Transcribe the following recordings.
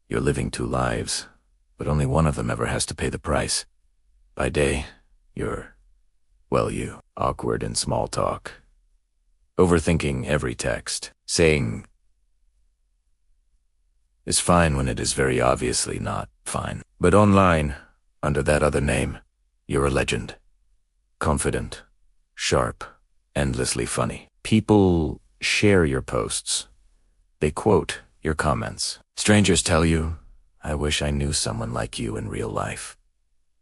You're living two lives, but only one of them ever has to pay the price. By day, you're, well, you, awkward in small talk, overthinking every text, saying is fine when it is very obviously not fine. But online, under that other name, you're a legend. Confident, sharp, endlessly funny. People share your posts. They quote your comments. Strangers tell you, I wish I knew someone like you in real life.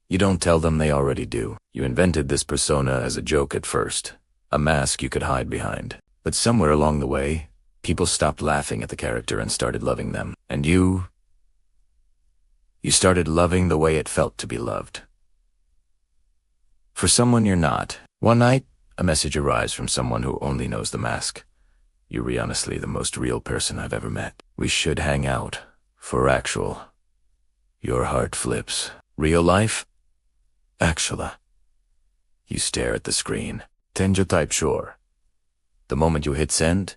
You don't tell them, they already do. You invented this persona as a joke at first, a mask you could hide behind. But somewhere along the way, people stopped laughing at the character and started loving them. And you started loving the way it felt to be loved. For someone you're not. One night, a message arrives from someone who only knows the mask. You're honestly the most real person I've ever met. We should hang out. For actual. Your heart flips. Real life? Actuala. You stare at the screen. Tenjo type sure. The moment you hit send,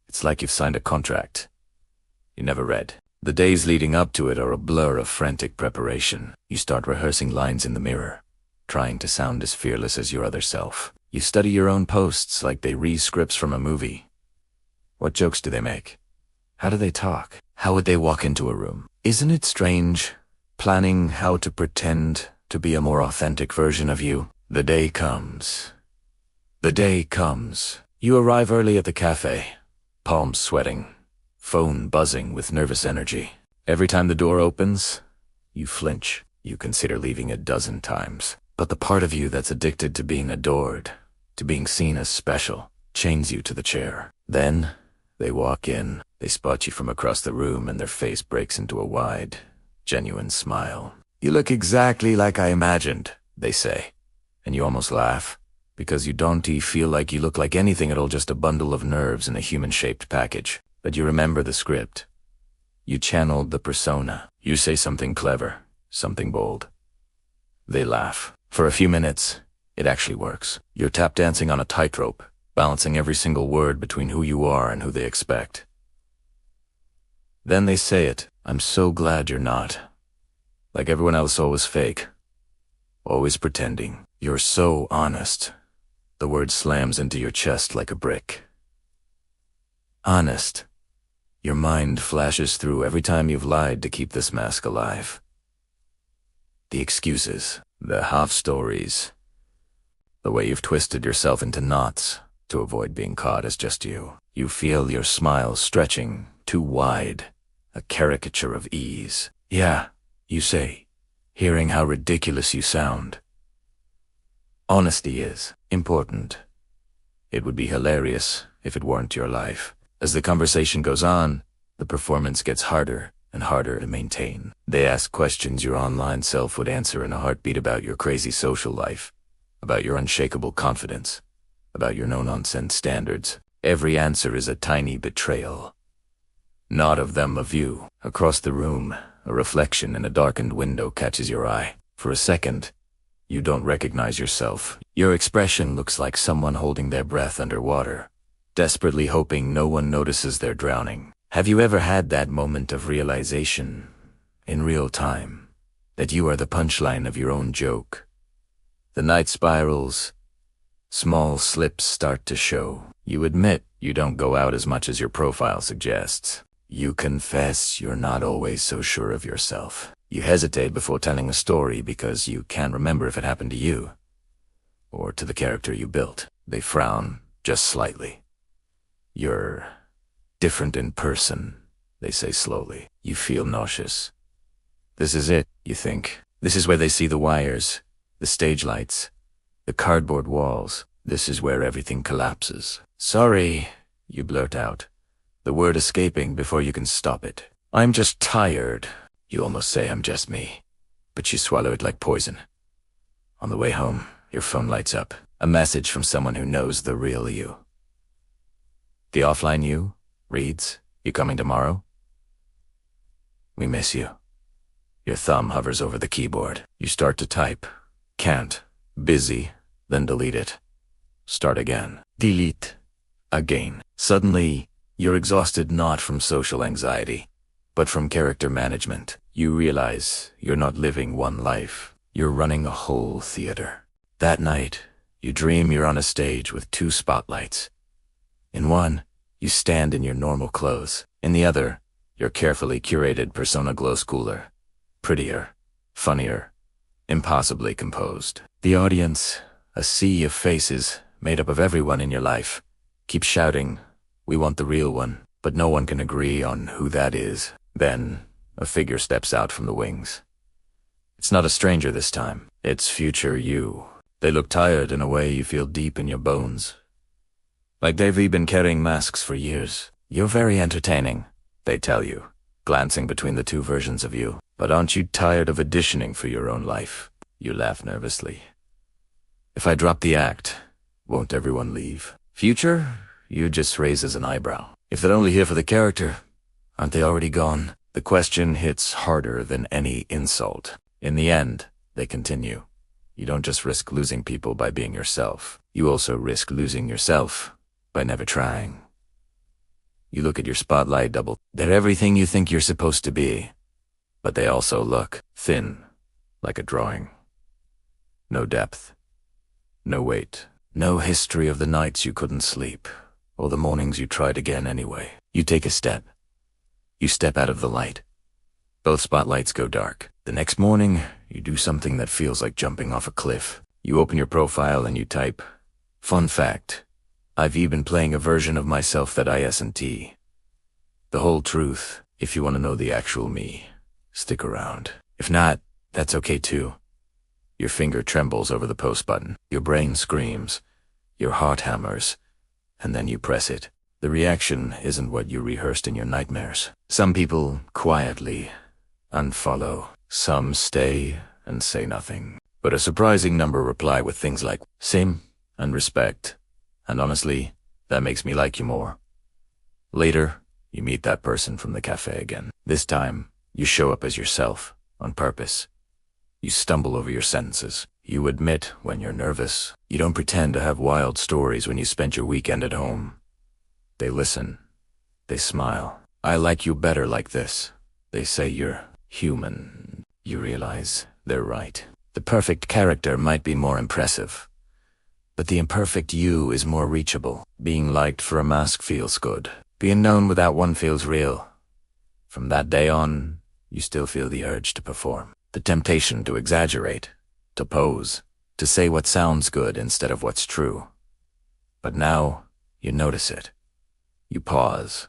it's like you've signed a contract you never read. The days leading up to it are a blur of frantic preparation. You start rehearsing lines in the mirror, trying to sound as fearless as your other self. You study your own posts like they read scripts from a movie. What jokes do they make? How do they talk? How would they walk into a room? Isn't it strange, planning how to pretend to be a more authentic version of you? The day comes. The day comes. You arrive early at the cafe, palms sweating, phone buzzing with nervous energy. Every time the door opens, you flinch. You consider leaving a dozen times. But the part of you that's addicted to being adored, to being seen as special, chains you to the chair. Then, they walk in. They spot you from across the room and their face breaks into a wide, genuine smile. You look exactly like I imagined, they say. And you almost laugh, because you don't feel like you look like anything at all, just a bundle of nerves in a human-shaped package. But you remember the script. You channeled the persona. You say something clever, something bold. They laugh. For a few minutes, it actually works. You're tap dancing on a tightrope, balancing every single word between who you are and who they expect. Then they say it. I'm so glad you're not. Like everyone else, always fake. Always pretending. You're so honest. The word slams into your chest like a brick. Honest. Your mind flashes through every time you've lied to keep this mask alive. The excuses, the half-stories, the way you've twisted yourself into knots to avoid being caught as just you. You feel your smile stretching too wide, a caricature of ease. Yeah, you say, hearing how ridiculous you sound. Honesty is important. It would be hilarious if it weren't your life. As the conversation goes on, the performance gets harder and harder to maintain. They ask questions your online self would answer in a heartbeat about your crazy social life, about your unshakable confidence, about your no-nonsense standards. Every answer is a tiny betrayal. Not of them, of you. Across the room, a reflection in a darkened window catches your eye. For a second, you don't recognize yourself. Your expression looks like someone holding their breath underwater, desperately hoping no one notices they're drowning. Have you ever had that moment of realization, in real time, that you are the punchline of your own joke? The night spirals, small slips start to show. You admit you don't go out as much as your profile suggests. You confess you're not always so sure of yourself. You hesitate before telling a story because you can't remember if it happened to you, or to the character you built. They frown, just slightly. You're different in person, they say slowly. You feel nauseous. This is it, you think. This is where they see the wires, the stage lights, the cardboard walls. This is where everything collapses. Sorry, you blurt out, the word escaping before you can stop it. I'm just tired. You almost say I'm just me, but you swallow it like poison. On the way home, your phone lights up. A message from someone who knows the real you. The offline you reads, "You coming tomorrow? We miss you." Your thumb hovers over the keyboard. You start to type. Can't. Busy. Then delete it. Start again. Delete. Again. Suddenly, you're exhausted not from social anxiety, but from character management. You realize you're not living one life. You're running a whole theater. That night, you dream you're on a stage with two spotlights. In one, you stand in your normal clothes. In the other, your carefully curated persona glows cooler, prettier, funnier, impossibly composed. The audience, a sea of faces made up of everyone in your life, keeps shouting, "We want the real one," but no one can agree on who that is. Then, a figure steps out from the wings. It's not a stranger this time. It's future you. They look tired in a way you feel deep in your bones. Like they've been carrying masks for years. "You're very entertaining," they tell you, glancing between the two versions of you. "But aren't you tired of auditioning for your own life?" You laugh nervously. "If I drop the act, won't everyone leave?" Future, you just raises an eyebrow. "If they're only here for the character, aren't they already gone?" The question hits harder than any insult. In the end, they continue, you don't just risk losing people by being yourself. You also risk losing yourself by never trying. You look at your spotlight double. They're everything you think you're supposed to be, but they also look thin, like a drawing. No depth, no weight, no history of the nights you couldn't sleep, or the mornings you tried again anyway. You take a step. You step out of the light. Both spotlights go dark. The next morning, you do something that feels like jumping off a cliff. You open your profile and you type, "Fun fact, I've been playing a version of myself that I isn't." The whole truth, if you want to know the actual me. Stick around. If not, that's okay too. Your finger trembles over the post button. Your brain screams. Your heart hammers. And then you press it. The reaction isn't what you rehearsed in your nightmares. Some people quietly unfollow. Some stay and say nothing. But a surprising number reply with things like, "Same," and "Respect." And honestly, that makes me like you more. Later, you meet that person from the cafe again. This time, you show up as yourself, on purpose. You stumble over your sentences. You admit when you're nervous. You don't pretend to have wild stories when you spent your weekend at home. They listen. They smile. "I like you better like this." They say you're human. You realize they're right. The perfect character might be more impressive, but the imperfect you is more reachable. Being liked for a mask feels good. Being known without one feels real. From that day on, you still feel the urge to perform. The temptation to exaggerate, to pose, to say what sounds good instead of what's true. But now, you notice it. You pause.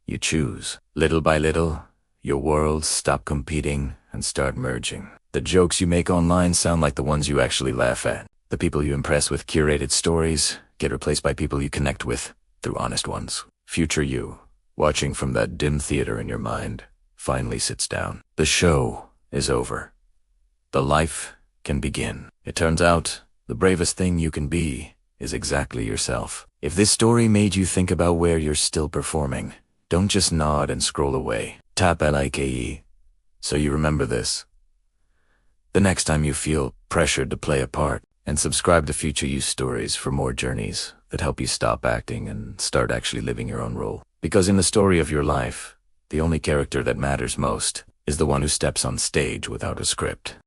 You choose. Little by little, your worlds stop competing and start merging. The jokes you make online sound like the ones you actually laugh at. The people you impress with curated stories get replaced by people you connect with through honest ones. Future you, watching from that dim theater in your mind, finally sits down. The show is over. The life can begin. It turns out, the bravest thing you can be is exactly yourself. If this story made you think about where you're still performing, don't just nod and scroll away. Tap like so you remember this. The next time you feel pressured to play a part, and subscribe to Future You Stories for more journeys that help you stop acting and start actually living your own role. Because in the story of your life, the only character that matters most is the one who steps on stage without a script.